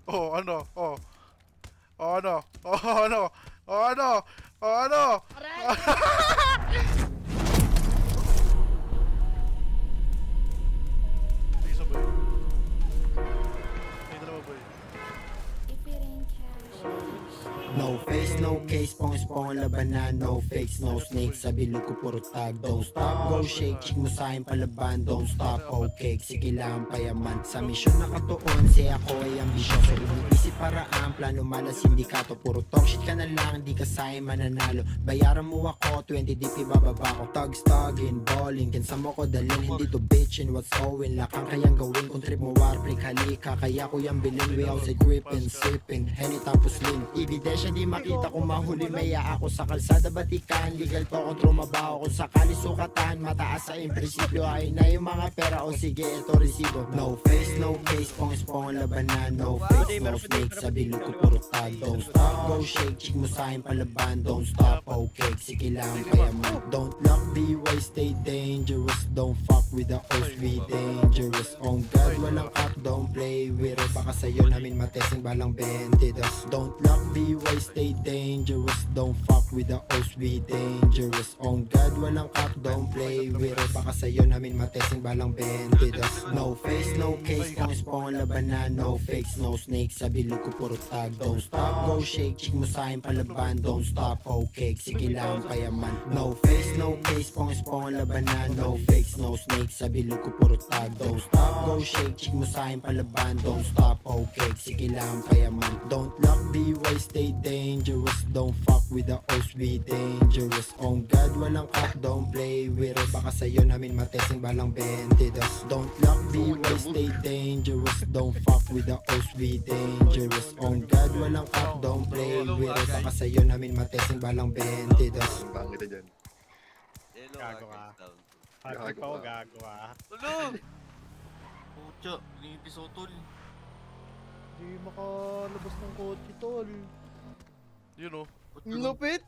Oh, ano? Oh. Oh, ano? Oh, ano? Oh, ano? Oh, ano? Sige, sabay. Ay, dalawa, boy. No face, no case, pong labanan. No fakes, no snakes, sa bilog ko puro tag. Don't stop, go shake, chick mo sa'kin palaban. Don't stop, okay, sige lang payaman. Sa misyon nakatuon, si ako ay ambisyoso. Iniisip paraan, plano malas, sindikato. Puro talk shit ka na lang, di ka sa'kin mananalo. Bayaran mo ako, 20 DP bababa ko. Tugs, tugging, balling, kinsa mo ko dalhin. Hindi to bitchin, what's going, lakang kayang gawin. Kung trip mo warfreak, halika, kaya ko yung bilin. We out sa gripping, sipping, henny tapos lean. Ebidensya di makita kung mahuli, maya ako sa kalsada batikan. Legal to kontrol mabaho kung sakali sukatan. Mataas sa prinsipyo ay na yung mga pera o sige ito resibo. No face, no case, pong labanan. No face, no snake, sa bilog ko puro tag. Don't stop, go shake, chick mo sa'kin palaban. Don't stop, okay, sige lang payaman. Don't lock, B-way, stay dangerous. Don't fuck with the O's, we dangerous. On God, walang cap, don't play with us. Baka sa'yo namin matesting balang 22. Don't lock, B-way, stay dangerous. Don't fuck with the O's, we dangerous. On God, walang cap, don't play with us. Baka sa'yo namin matesting balang 22. No face, no case, pong labanan. No fakes, no snakes, sa bilog ko puro tag. Don't stop, go shake, chick mo sa'kin palaban. Don't stop, okay, sige lang payaman. No face, no case, pong labanan. No fakes, no snakes, sa bilog ko puro tag. Don't stop, go shake, chick mo sa'kin palaban. Don't stop, okay, sige lang payaman. Don't lock, B-way, stay dangerous. Don't fuck with the O's, we dangerous. On God, walang cap, don't play with us. Baka sa'yo namin matesting balang 22. Don't lock, B-way, stay dangerous. Don't fuck with the O's, we dangerous. On God, walang cap, don't play with us. Baka sa'yo namin matesting balang 22. Bang kita dyan. Hello, Gago ka. Arkansas down. Pagod Gago pa ako, ka. gago ah. Tulog! Pucha, pinipis ako tol. Di makalabas ng kotse, tol. Yun, oh. Ba't Ang ganun? lupit!